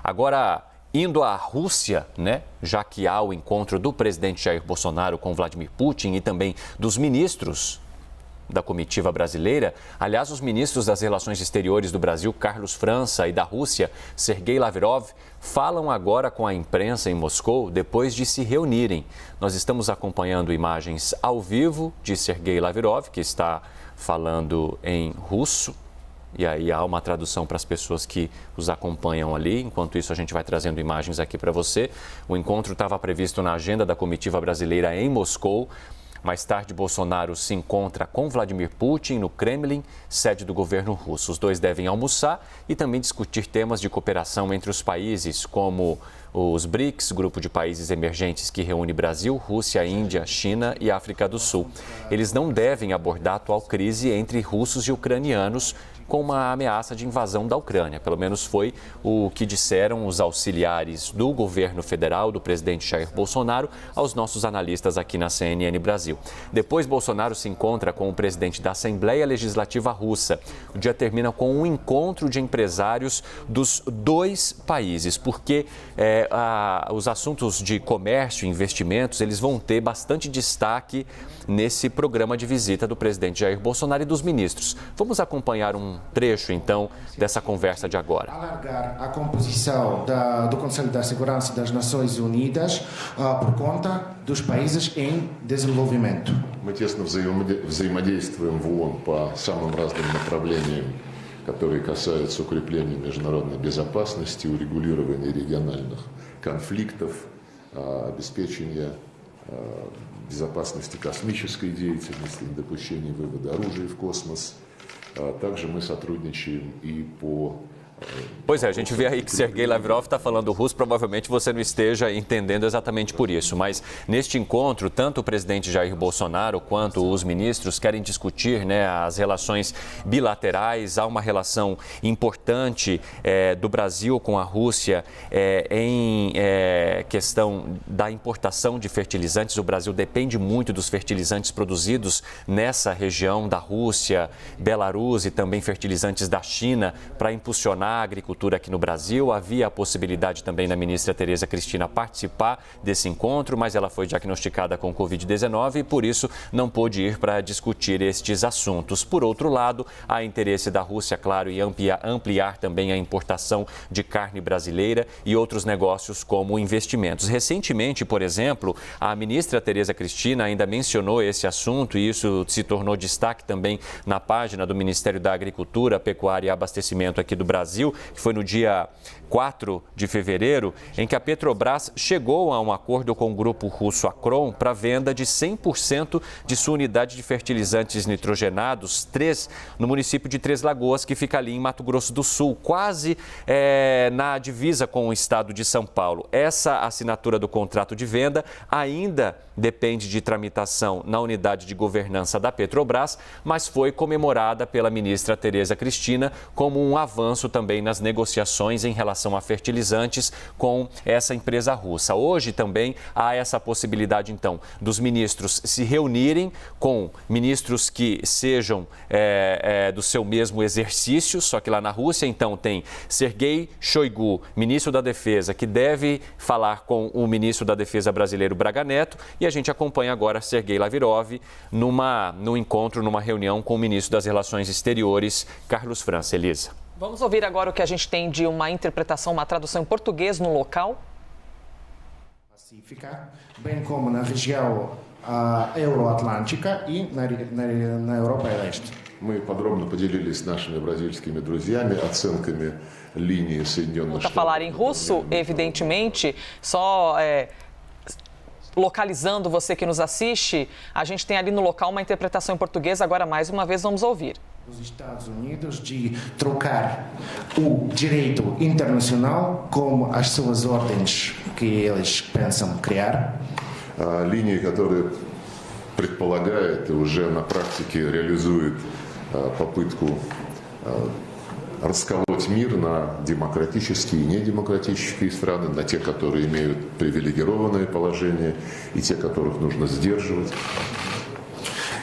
Agora, indo à Rússia, né, já que há o encontro do presidente Jair Bolsonaro com Vladimir Putin e também dos ministros da comitiva brasileira. Aliás, os ministros das Relações Exteriores do Brasil, Carlos França, e da Rússia, Sergei Lavrov, falam agora com a imprensa em Moscou depois de se reunirem. Nós estamos acompanhando imagens ao vivo de Sergei Lavrov, que está falando em russo. E aí há uma tradução para as pessoas que os acompanham ali. Enquanto isso, a gente vai trazendo imagens aqui para você. O encontro estava previsto na agenda da comitiva brasileira em Moscou. Mais tarde, Bolsonaro se encontra com Vladimir Putin no Kremlin, sede do governo russo. Os dois devem almoçar e também discutir temas de cooperação entre os países, como os BRICS, grupo de países emergentes que reúne Brasil, Rússia, Índia, China e África do Sul. Eles não devem abordar a atual crise entre russos e ucranianos, com uma ameaça de invasão da Ucrânia. Pelo menos foi o que disseram os auxiliares do governo federal, do presidente Jair Bolsonaro, aos nossos analistas aqui na CNN Brasil. Depois, Bolsonaro se encontra com o presidente da Assembleia Legislativa Russa. O dia termina com um encontro de empresários dos dois países, porque os assuntos de comércio e investimentos, eles vão ter bastante destaque nesse programa de visita do presidente Jair Bolsonaro e dos ministros. Vamos acompanhar um trecho, então, dessa conversa de agora. Alargar a composição do Conselho da Segurança das Nações Unidas por conta dos países em desenvolvimento. Мы тесно взаимодействуем в ООН по самым разным направлениям, которые касаются укрепления международной безопасности, урегулирования региональных конфликтов, обеспечения безопасности космической деятельности, недопущения вывода оружия в космос. Также мы сотрудничаем и по... Pois é, a gente vê aí que Sergei Lavrov está falando russo, provavelmente você não esteja entendendo exatamente por isso, mas neste encontro, tanto o presidente Jair Bolsonaro quanto os ministros querem discutir, né, as relações bilaterais. Há uma relação importante do Brasil com a Rússia em questão da importação de fertilizantes. O Brasil depende muito dos fertilizantes produzidos nessa região da Rússia, Belarus e também fertilizantes da China para impulsionar a agricultura aqui no Brasil. Havia a possibilidade também da ministra Tereza Cristina participar desse encontro, mas ela foi diagnosticada com Covid-19 e por isso não pôde ir para discutir estes assuntos. Por outro lado, há interesse da Rússia, claro, em ampliar também a importação de carne brasileira e outros negócios como investimentos. Recentemente, por exemplo, a ministra Tereza Cristina ainda mencionou esse assunto e isso se tornou destaque também na página do Ministério da Agricultura, Pecuária e Abastecimento aqui do Brasil, que foi no dia 4 de fevereiro, em que a Petrobras chegou a um acordo com o grupo russo Acron para venda de 100% de sua unidade de fertilizantes nitrogenados 3 no município de Três Lagoas, que fica ali em Mato Grosso do Sul, quase na divisa com o estado de São Paulo. Essa assinatura do contrato de venda ainda depende de tramitação na unidade de governança da Petrobras, mas foi comemorada pela ministra Tereza Cristina como um avanço também nas negociações em relação a fertilizantes com essa empresa russa. Hoje também há essa possibilidade, então, dos ministros se reunirem com ministros que sejam do seu mesmo exercício, só que lá na Rússia. Então tem Sergei Shoigu, ministro da Defesa, que deve falar com o ministro da Defesa brasileiro Braga Neto, e a gente acompanha agora Sergei Lavrov num encontro, numa reunião com o ministro das Relações Exteriores, Carlos França. Elisa. Vamos ouvir agora o que a gente tem de uma interpretação, uma tradução em português no local. Pacífica, bem como na região euroatlântica e na Europa do Leste. Мы подробно поделились с нашими бразильскими друзьями оценками линии Соединенных Штатов. Para falar em russo, evidentemente, só localizando você que nos assiste, a gente tem ali no local uma interpretação em português. Agora, mais uma vez, vamos ouvir. Os Estados Unidos de trocar o direito internacional com as suas ordens que eles pensam criar. Линии, которые предполагает и уже на практике реализует попытку расколоть мир на демократические и недемократические страны, на те, которые имеют привилегированное положение, и те, которых нужно сдерживать.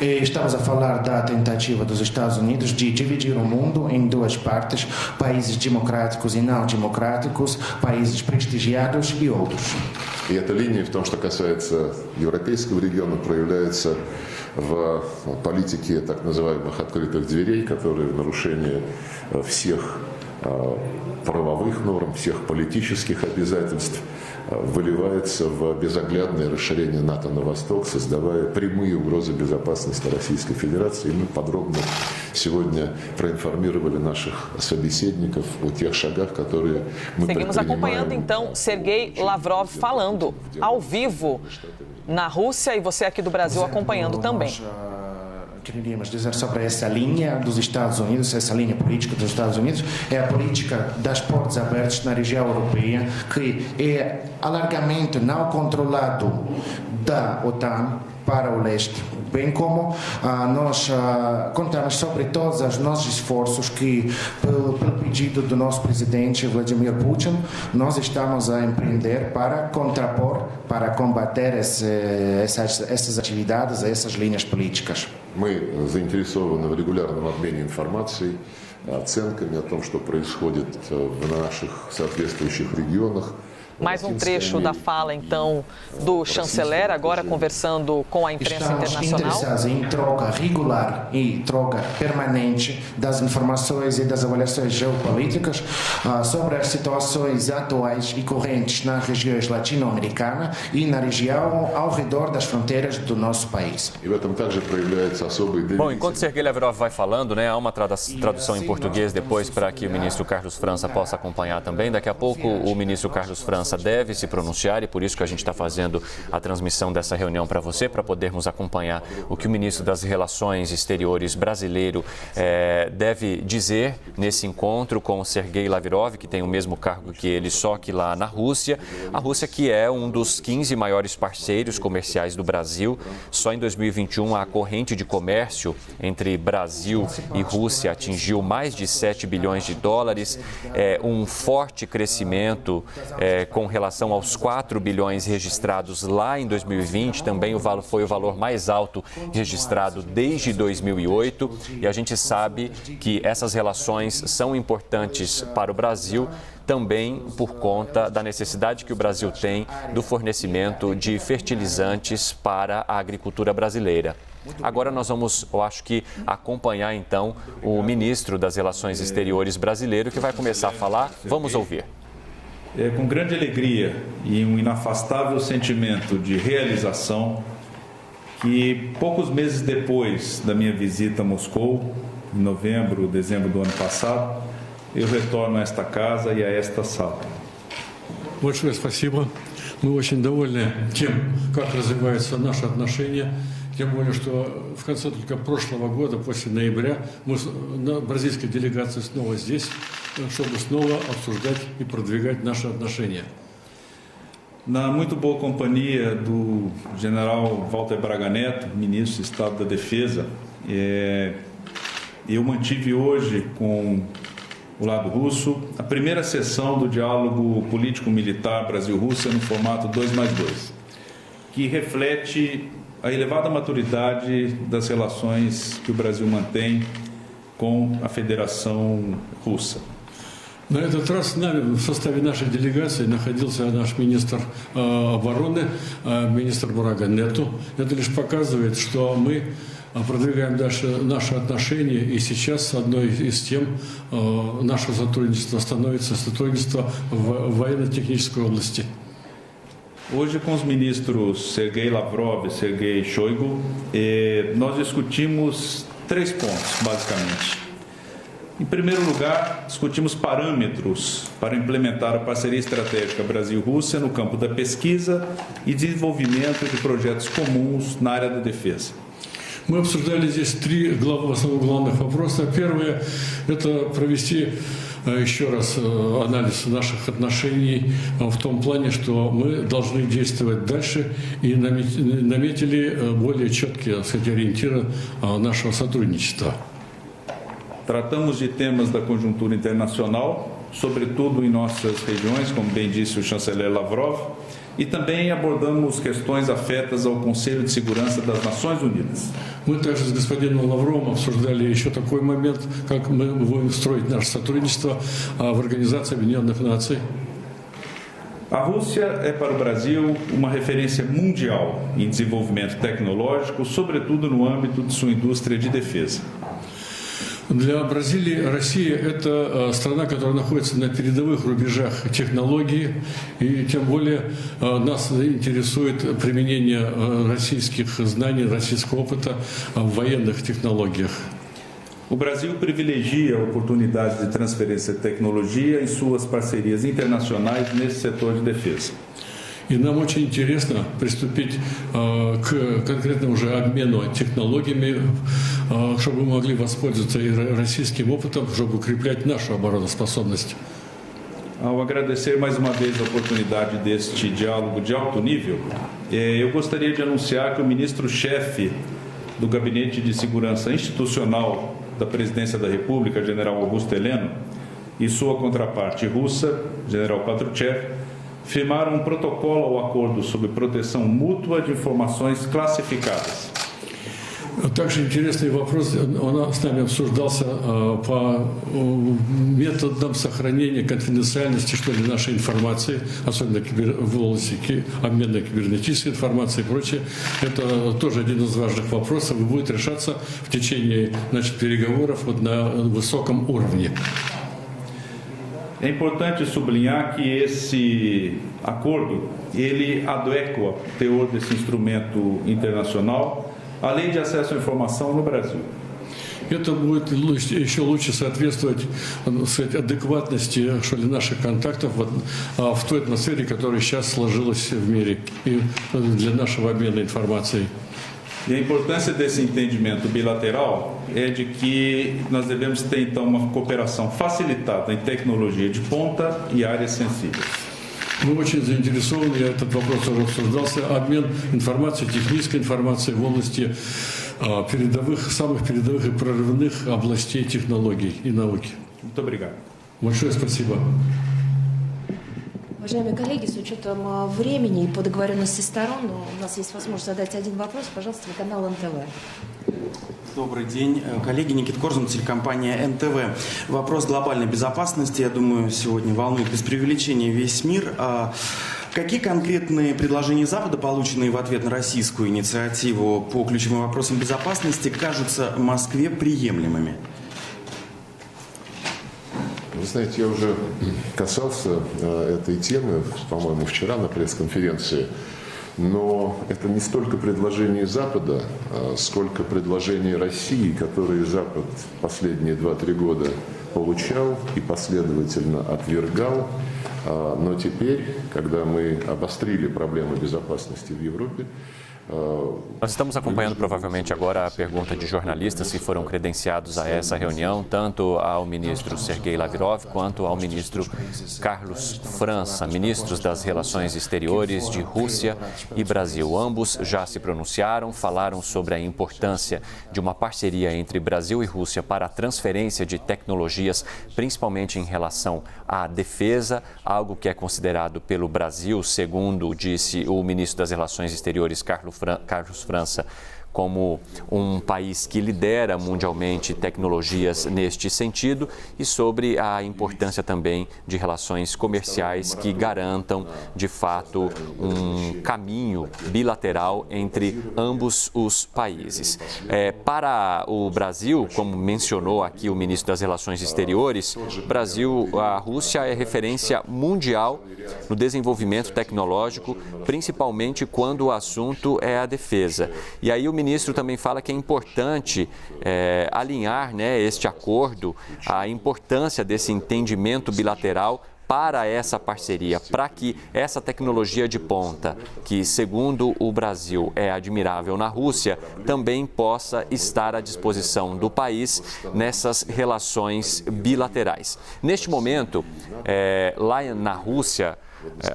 Estamos a falar da tentativa dos Estados Unidos de dividir o mundo em duas partes, países democráticos e não democráticos, países prestigiados и outros. И эта линия, в том, что касается европейского региона, проявляется в политике так называемых открытых дверей, которые в нарушение всех правовых норм, всех политических обязательств выливается в безоглядное расширение НАТО на восток, создавая прямые угрозы безопасности Российской Федерации. И мы подробно сегодня проинформировали наших собеседников о тех шагах, которые мы предпринимаем. Seguimos acompanhando então Sergei Lavrov falando ao vivo na Rússia e você aqui do Brasil acompanhando também. Queríamos dizer sobre essa linha dos Estados Unidos, essa linha política dos Estados Unidos, é a política das portas abertas na região europeia, que é alargamento não controlado da OTAN para o leste, bem como nós contamos sobre todos os nossos esforços que, pelo pedido do nosso presidente Vladimir Putin, nós estamos a empreender para contrapor, para combater essas atividades, essas linhas políticas. Мы заинтересованы в регулярном обмене информацией, оценками о том, что происходит в наших соответствующих регионах. Mais um trecho da fala, então, do chanceler, agora conversando com a imprensa internacional. Estamos interessados em troca regular e troca permanente das informações e das avaliações geopolíticas sobre as situações atuais e correntes nas regiões latino-americana e na região ao redor das fronteiras do nosso país. Bom, enquanto Sergei Lavrov vai falando, né, há uma tradução em português depois para que o ministro Carlos França possa acompanhar também. Daqui a pouco o ministro Carlos França deve se pronunciar e por isso que a gente está fazendo a transmissão dessa reunião para você, para podermos acompanhar o que o ministro das Relações Exteriores brasileiro deve dizer nesse encontro com o Sergei Lavrov, que tem o mesmo cargo que ele, só que lá na Rússia. A Rússia, que é um dos 15 maiores parceiros comerciais do Brasil. Só em 2021 a corrente de comércio entre Brasil e Rússia atingiu mais de 7 bilhões de dólares, um forte crescimento com relação aos 4 bilhões registrados lá em 2020, também foi o valor mais alto registrado desde 2008, e a gente sabe que essas relações são importantes para o Brasil, também por conta da necessidade que o Brasil tem do fornecimento de fertilizantes para a agricultura brasileira. Agora nós vamos, eu acho que, acompanhar então o ministro das Relações Exteriores brasileiro, que vai começar a falar. Vamos ouvir. É com grande alegria e um inafastável sentimento de realização que, poucos meses depois da minha visita a Moscou, em novembro, dezembro do ano passado, eu retorno a esta casa e a esta sala. Большое спасибо. Мы очень довольны тем, как развиваются наши отношения. Тем более, что в конце только прошлого года, после ноября, мы на бразильской делегации снова здесь, чтобы снова обсуждать и продвигать наши отношения. Na muito boa companhia do general Walter Braga Neto, ministro do Estado da Defesa, eu mantive hoje com o lado russo a primeira sessão do diálogo político-militar Brasil-Rússia no formato 2+2, que reflete a elevada maturidade das relações que o Brasil mantém com a Federação Russa. На этот раз с нами в составе нашей делегации находился наш министр обороны, министр Брага Нету. Это лишь показывает, что мы продвигаем дальше наши отношения, и сейчас одной из тем нашего сотрудничества становится сотрудничество в военно-технической области. Hoje, com os ministros Sergei Lavrov e Sergei Shoigu, nós discutimos 3 pontos, basicamente. Em primeiro lugar, discutimos parâmetros para implementar a parceria estratégica Brasil-Rússia no campo da pesquisa e desenvolvimento de projetos comuns na área da defesa. Мы обсуждали здесь 3 главных вопроса. Первое – это провести еще раз анализ наших отношений в том плане, что мы должны действовать дальше и наметили более четкие, ориентиры нашего сотрудничества. Tratamos de temas da conjuntura internacional, sobretudo em nossas regiões, como bem disse o chanceler Lavrov, E também abordamos questões afetas ao Conselho de Segurança das Nações Unidas. Мы также с господином Лавровым обсуждали еще такой момент, как мы будем строить наше сотрудничество в Организации Объединенных Наций. A Rússia é para o Brasil uma referência mundial em desenvolvimento tecnológico, sobretudo no âmbito de sua indústria de defesa. Для Бразилии Россия – это страна, которая находится на передовых рубежах технологий, и тем более нас интересует применение российских знаний, российского опыта в военных технологиях. O Brasil privilegia a oportunidade de transferência de tecnologia em suas parcerias internacionais nesse setor de defesa. И нам очень интересно приступить к конкретному уже обмену технологиями, чтобы мы могли воспользоваться и российским опытом, чтобы укреплять нашу обороноспособность. Ao agradecer mais uma vez a oportunidade deste diálogo de alto nível, eu gostaria de anunciar que o ministro-chefe do Gabinete de Segurança Institucional da Presidência da República, General Augusto Heleno, e sua contraparte russa, General Patrushev, firmaram um protocolo ao acordo sobre proteção mútua de informações classificadas. Также интересный вопрос, он с нами обсуждался по методам сохранения конфиденциальности, что ли, нашей информации, особенно в области обмена кибернетической информацией и прочее. Это тоже один из важных vопросов и будет решаться в течение, переговоров на высоком уровне. É importante sublinhar que esse acordo, ele adequa o teor desse instrumento internacional à Lei de Acesso à Informação no Brasil. Это будет еще лучше соответствовать, адекватности, что ли, наших контактов в той атмосфере, которая сейчас сложилась в мире и для нашего обмена информацией. E a importância desse entendimento bilateral é de que nós devemos ter, então, uma cooperação facilitada em tecnologia de ponta e áreas sensíveis. Мы очень заинтересованы, этот вопрос уже обсуждался, обмен информацией, технической информацией в области самых передовых и прорывных областей технологий и науки. Muito obrigado. Большое спасибо. Уважаемые коллеги, с учетом времени и по договоренности сторон, у нас есть возможность задать один вопрос. Пожалуйста, телеканал НТВ. Добрый день, коллеги. Никит Корзун, телекомпания НТВ. Вопрос глобальной безопасности, я думаю, сегодня волнует без преувеличения весь мир. Какие конкретные предложения Запада, полученные в ответ на российскую инициативу по ключевым вопросам безопасности, кажутся Москве приемлемыми? Вы знаете, я уже касался этой темы, по-моему, вчера на пресс-конференции, но это не столько предложение Запада, сколько предложение России, которые Запад последние 2-3 года получал и последовательно отвергал. Но теперь, когда мы обострили проблемы безопасности в Европе, Nós estamos acompanhando provavelmente agora a pergunta de jornalistas que foram credenciados a essa reunião, tanto ao ministro Sergei Lavrov quanto ao ministro Carlos França, ministros das Relações Exteriores de Rússia e Brasil. Ambos já se pronunciaram, falaram sobre a importância de uma parceria entre Brasil e Rússia para a transferência de tecnologias, principalmente em relação à defesa, algo que é considerado pelo Brasil, segundo disse o ministro das Relações Exteriores, Carlos França, como um país que lidera mundialmente tecnologias neste sentido e sobre a importância também de relações comerciais que garantam, de fato, um caminho bilateral entre ambos os países. Para o Brasil, como mencionou aqui o ministro das Relações Exteriores, a Rússia é referência mundial no desenvolvimento tecnológico, principalmente quando o assunto é a defesa. E aí o ministro também fala que é importante alinhar, este acordo, a importância desse entendimento bilateral para essa parceria, para que essa tecnologia de ponta, que segundo o Brasil é admirável na Rússia, também possa estar à disposição do país nessas relações bilaterais. Neste momento, lá na Rússia,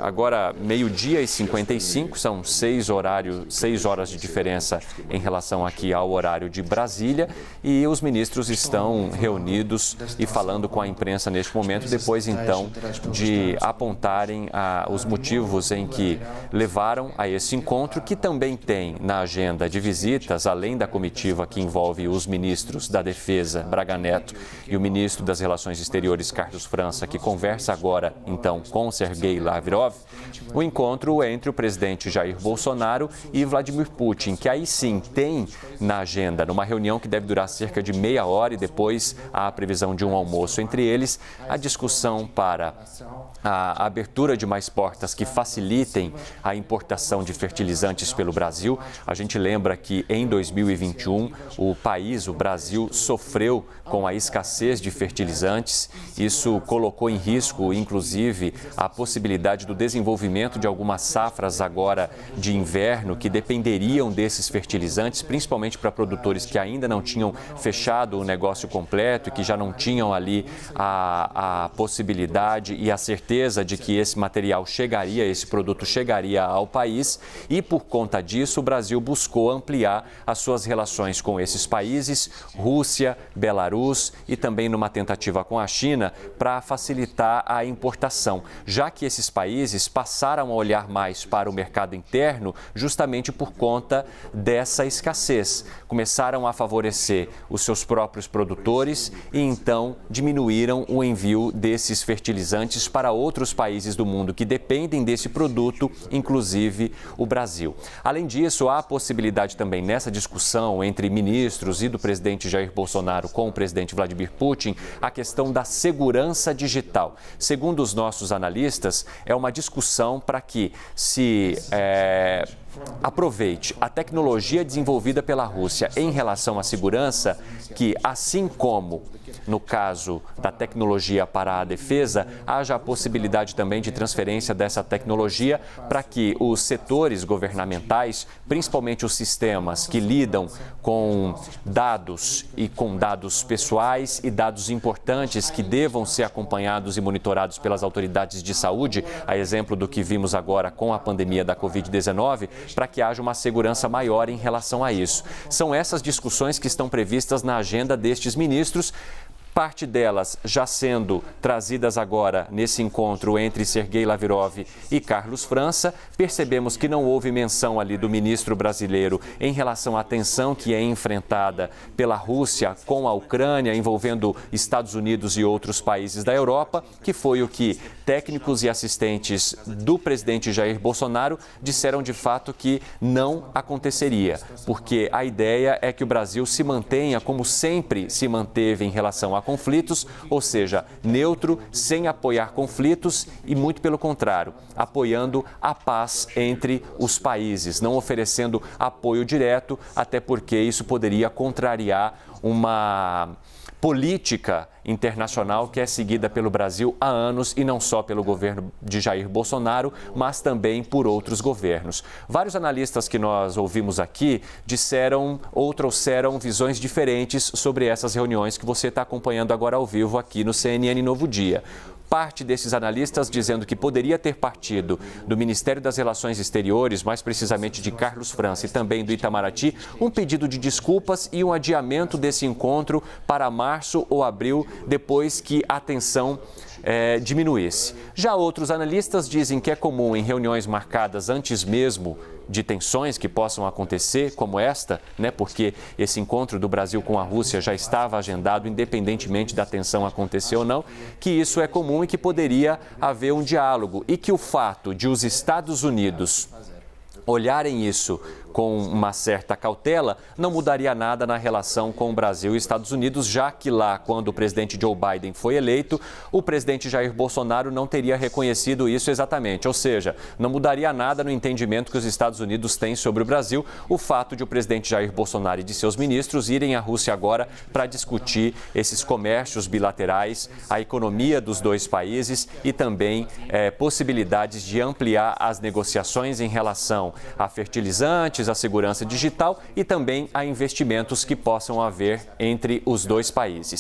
agora meio-dia e 55, são 6 horas de diferença em relação aqui ao horário de Brasília, e os ministros estão reunidos e falando com a imprensa neste momento, depois então de apontarem os motivos em que levaram a esse encontro, que também tem na agenda de visitas, além da comitiva que envolve os ministros da Defesa, Braga Neto, e o ministro das Relações Exteriores, Carlos França, que conversa agora, então, com Sergei Lavrov, o encontro entre o presidente Jair Bolsonaro e Vladimir Putin, que aí sim tem na agenda, numa reunião que deve durar cerca de meia hora e depois há a previsão de um almoço entre eles, a discussão para a abertura de mais portas que facilitem a importação de fertilizantes pelo Brasil. A gente lembra que em 2021 o país, o Brasil, sofreu com a escassez de fertilizantes. Isso colocou em risco, inclusive, a possibilidade do desenvolvimento de algumas safras agora de inverno que dependeriam desses fertilizantes, principalmente para produtores que ainda não tinham fechado o negócio completo e que já não tinham ali a possibilidade e a certeza de que esse material chegaria, esse produto chegaria ao país, e por conta disso o Brasil buscou ampliar as suas relações com esses países, Rússia, Belarus, e também numa tentativa com a China para facilitar a importação, já que esses países passaram a olhar mais para o mercado interno justamente por conta dessa escassez. Começaram a favorecer os seus próprios produtores e então diminuíram o envio desses fertilizantes para outros países do mundo que dependem desse produto, inclusive o Brasil. Além disso, há a possibilidade também nessa discussão entre ministros e do presidente Jair Bolsonaro com o presidente Vladimir Putin, a questão da segurança digital. Segundo os nossos analistas, é uma discussão para que se aproveite a tecnologia desenvolvida pela Rússia em relação à segurança, que assim como no caso da tecnologia para a defesa, haja a possibilidade também de transferência dessa tecnologia para que os setores governamentais, principalmente os sistemas que lidam com dados e com dados pessoais e dados importantes que devam ser acompanhados e monitorados pelas autoridades de saúde, a exemplo do que vimos agora com a pandemia da Covid-19, para que haja uma segurança maior em relação a isso. São essas discussões que estão previstas na agenda destes ministros, parte delas já sendo trazidas agora nesse encontro entre Sergei Lavrov e Carlos França. Percebemos que não houve menção ali do ministro brasileiro em relação à tensão que é enfrentada pela Rússia com a Ucrânia, envolvendo Estados Unidos e outros países da Europa, que foi o que técnicos e assistentes do presidente Jair Bolsonaro disseram de fato que não aconteceria, porque a ideia é que o Brasil se mantenha como sempre se manteve em relação a conflitos, ou seja, neutro, sem apoiar conflitos e, muito pelo contrário, apoiando a paz entre os países, não oferecendo apoio direto, até porque isso poderia contrariar uma política internacional que é seguida pelo Brasil há anos e não só pelo governo de Jair Bolsonaro, mas também por outros governos. Vários analistas que nós ouvimos aqui disseram ou trouxeram visões diferentes sobre essas reuniões que você está acompanhando agora ao vivo aqui no CNN Novo Dia. Parte desses analistas dizendo que poderia ter partido do Ministério das Relações Exteriores, mais precisamente de Carlos França e também do Itamaraty, um pedido de desculpas e um adiamento desse encontro para março ou abril, depois que a tensão diminuísse. Já outros analistas dizem que é comum em reuniões marcadas antes mesmo de tensões que possam acontecer, como esta, porque esse encontro do Brasil com a Rússia já estava agendado, independentemente da tensão acontecer ou não, que isso é comum e que poderia haver um diálogo e que o fato de os Estados Unidos olharem isso com uma certa cautela, não mudaria nada na relação com o Brasil e Estados Unidos, já que lá, quando o presidente Joe Biden foi eleito, o presidente Jair Bolsonaro não teria reconhecido isso exatamente. Ou seja, não mudaria nada no entendimento que os Estados Unidos têm sobre o Brasil, o fato de o presidente Jair Bolsonaro e de seus ministros irem à Rússia agora para discutir esses comércios bilaterais, a economia dos dois países e também possibilidades de ampliar as negociações em relação a fertilizantes, a segurança digital e também a investimentos que possam haver entre os dois países.